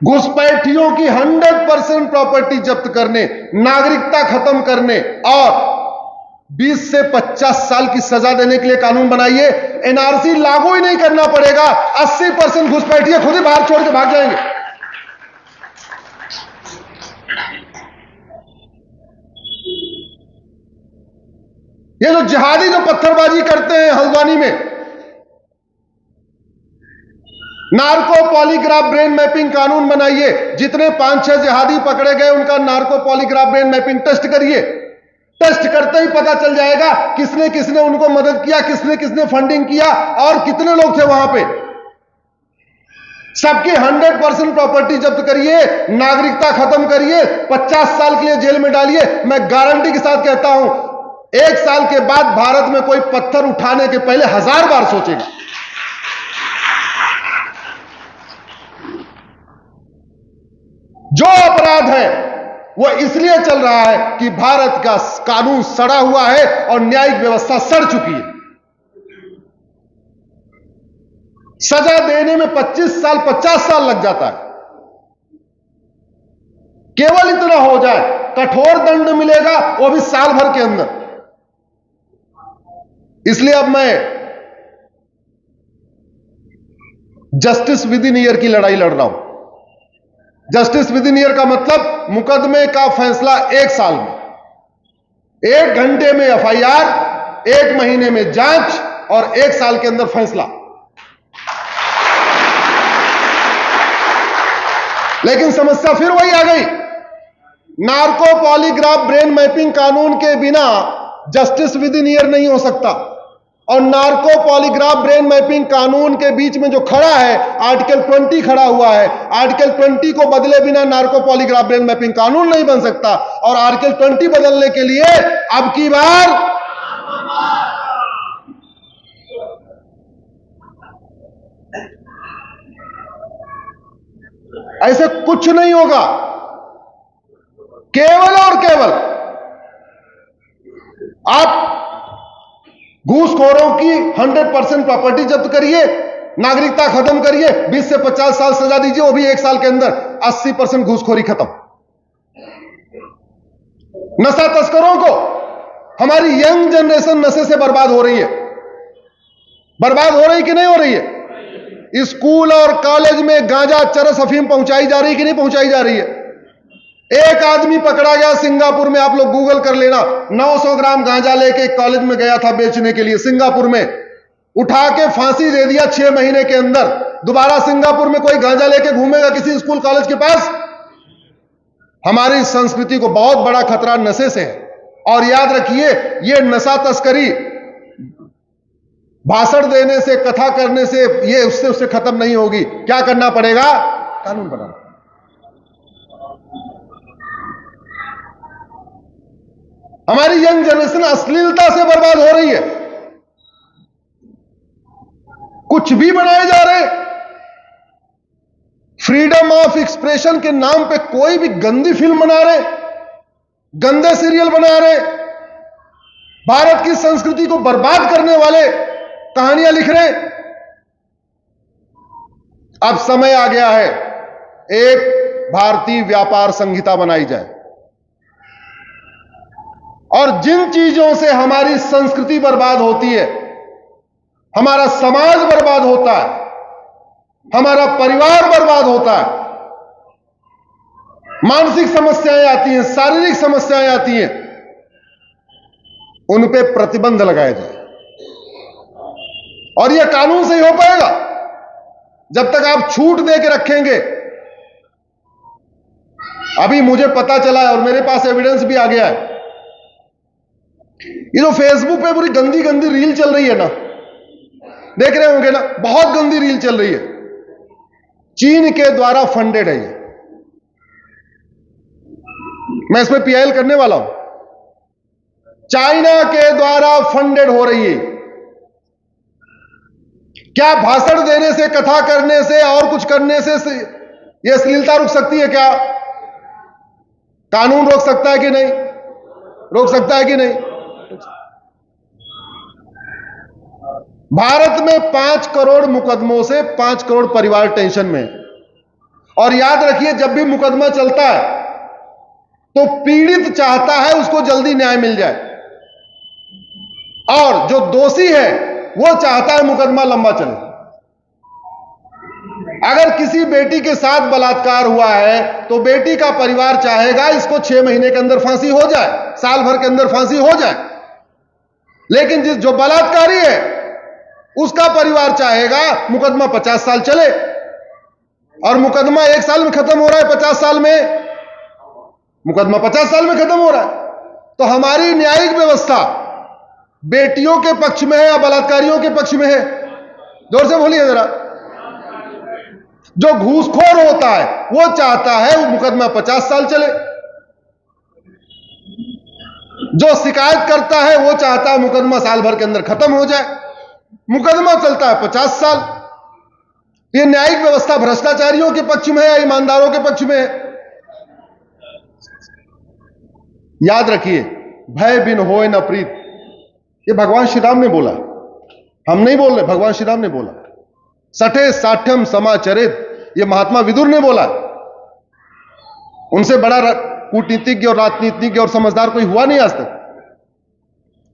घुसपैठियों की 100% प्रॉपर्टी जब्त करने, नागरिकता खत्म करने और 20 से 50 साल की सजा देने के लिए कानून बनाइए। एनआरसी लागू ही नहीं करना पड़ेगा, 80% घुसपैठिए खुद ही बाहर छोड़ के भाग जाएंगे। ये जो जिहादी जो पत्थरबाजी करते हैं हल्द्वानी में, नार्को पॉलीग्राफ ब्रेन मैपिंग कानून बनाइए। जितने 5-6 जिहादी पकड़े गए उनका narco polygraph brain mapping test करिए। टेस्ट करते ही पता चल जाएगा किसने किसने उनको मदद किया, किसने किसने फंडिंग किया और कितने लोग थे वहां पे। सबकी 100% प्रॉपर्टी जब्त करिए, नागरिकता खत्म करिए, 50 साल के लिए जेल में डालिए। मैं गारंटी के साथ कहता हूं 1 साल के बाद भारत में कोई पत्थर उठाने के पहले 1000 बार सोचेगा। जो अपराध है वो इसलिए चल रहा है कि भारत का कानून सड़ा हुआ है और न्यायिक व्यवस्था सड़ चुकी है। सजा देने में 25 साल 50 साल लग जाता है। केवल इतना हो जाए, कठोर दंड मिलेगा वो भी साल भर के अंदर। इसलिए अब मैं जस्टिस विद इन ईयर की लड़ाई लड़ रहा हूं। जस्टिस विद इन ईयर का मतलब मुकदमे का फैसला 1 साल में, 1 घंटे में एफआईआर, 1 महीने में जांच और 1 साल के अंदर फैसला। लेकिन समस्या फिर वही आ गई, नार्को पॉलीग्राफ ब्रेन मैपिंग कानून के बिना जस्टिस विद इन ईयर नहीं हो सकता। और नार्को पॉलीग्राफ ब्रेन मैपिंग कानून के बीच में जो खड़ा है आर्टिकल 20 खड़ा हुआ है। आर्टिकल 20 को बदले बिना नार्को पॉलीग्राफ ब्रेन मैपिंग कानून नहीं बन सकता। और आर्टिकल 20 बदलने के लिए अब की बार ऐसे कुछ नहीं होगा, केवल और केवल आप घूसखोरों की 100% प्रॉपर्टी जब्त करिए, नागरिकता खत्म करिए, 20 से 50 साल सजा दीजिए, वो भी 1 साल के अंदर 80% घूसखोरी खत्म। नशा तस्करों को, हमारी यंग जनरेशन नशे से बर्बाद हो रही है। बर्बाद हो रही कि नहीं हो रही है? स्कूल और कॉलेज में गांजा, चरस, अफीम पहुंचाई जा रही कि नहीं पहुंचाई जा रही है? एक आदमी पकड़ा गया सिंगापुर में, आप लोग गूगल कर लेना, 900 ग्राम गांजा लेके कॉलेज में गया था बेचने के लिए सिंगापुर में, उठा के फांसी दे दिया 6 महीने के अंदर। दोबारा सिंगापुर में कोई गांजा लेके घूमेगा किसी स्कूल कॉलेज के पास? हमारी संस्कृति को बहुत बड़ा खतरा नशे से है। और याद रखिए, यह नशा तस्करी भाषण देने से, कथा करने से, ये उससे खत्म नहीं होगी। क्या करना पड़ेगा? कानून बनाना। हमारी यंग जनरेशन अश्लीलता से बर्बाद हो रही है। कुछ भी बनाए जा रहे, फ्रीडम ऑफ एक्सप्रेशन के नाम पे कोई भी गंदी फिल्म बना रहे, गंदे सीरियल बना रहे, भारत की संस्कृति को बर्बाद करने वाले कहानियां लिख रहे। अब समय आ गया है एक भारतीय व्यापार संहिता बनाई जाए और जिन चीजों से हमारी संस्कृति बर्बाद होती है, हमारा समाज बर्बाद होता है, हमारा परिवार बर्बाद होता है, मानसिक समस्याएं आती हैं, शारीरिक समस्याएं आती हैं, उन पे प्रतिबंध लगाया जाए। और यह कानून से ही हो पाएगा जब तक आप छूट दे के रखेंगे। अभी मुझे पता चला है और मेरे पास एविडेंस भी आ गया है, ये जो फेसबुक पे पूरी गंदी गंदी रील चल रही है ना, देख रहे होंगे ना, बहुत गंदी रील चल रही है, चीन के द्वारा फंडेड है ये। मैं इसमें पीआईएल करने वाला हूं। चाइना के द्वारा फंडेड हो रही है। क्या भाषण देने से, कथा करने से और कुछ करने से यह अश्लीलता रुक सकती है? क्या कानून रोक सकता है कि नहीं? रोक सकता है कि नहीं? भारत में 5 करोड़ मुकदमों से 5 करोड़ परिवार टेंशन में, और याद रखिए, जब भी मुकदमा चलता है तो पीड़ित चाहता है उसको जल्दी न्याय मिल जाए, और जो दोषी है वो चाहता है मुकदमा लंबा चले। अगर किसी बेटी के साथ बलात्कार हुआ है तो बेटी का परिवार चाहेगा इसको 6 महीने के अंदर फांसी हो जाए, साल भर के अंदर फांसी हो जाए। लेकिन जो बलात्कारी है उसका परिवार चाहेगा मुकदमा 50 साल चले, और मुकदमा 1 साल में खत्म हो रहा है, 50 साल में मुकदमा 50 साल में खत्म हो रहा है। तो हमारी न्यायिक व्यवस्था बेटियों के पक्ष में है या बलात्कारियों के पक्ष में है? जोर से बोलिए जरा। जो घूसखोर होता है वो चाहता है वो मुकदमा 50 साल चले, जो शिकायत करता है वो चाहता है मुकदमा साल भर के अंदर खत्म हो जाए। मुकदमा चलता है 50 साल। ये न्यायिक व्यवस्था भ्रष्टाचारियों के पक्ष में है या ईमानदारों के पक्ष में है? याद रखिए, भय बिन होए न प्रीत, ये भगवान श्री राम ने बोला, हम नहीं बोल रहे, भगवान श्री राम ने बोला। सठे साठ्यम समाचरित, ये महात्मा विदुर ने बोला। उनसे बड़ा कूटनीतिज्ञ और राजनीतिज्ञ और समझदार कोई हुआ नहीं आज तक।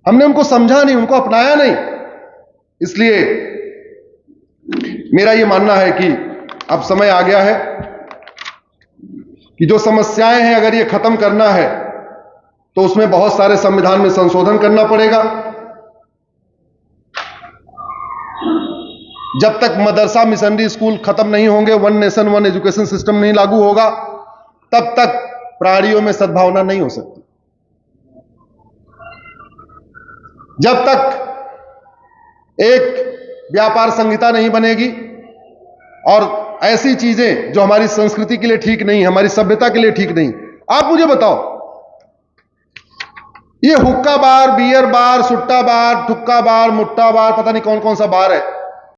हमने उनको समझा नहीं, उनको अपनाया नहीं। इसलिए मेरा यह मानना है कि अब समय आ गया है कि जो समस्याएं हैं अगर ये खत्म करना है तो उसमें बहुत सारे संविधान में संशोधन करना पड़ेगा। जब तक मदरसा मिशनरी स्कूल खत्म नहीं होंगे, one nation one education system नहीं लागू होगा, तब तक प्राणियों में सद्भावना नहीं हो सकती। जब तक एक व्यापार संहिता नहीं बनेगी और ऐसी चीजें जो हमारी संस्कृति के लिए ठीक नहीं, हमारी सभ्यता के लिए ठीक नहीं। आप मुझे बताओ, ये हुक्का बार, बियर बार, सुट्टा बार, ठुक्का बार, मुट्टा बार, पता नहीं कौन कौन सा बार है,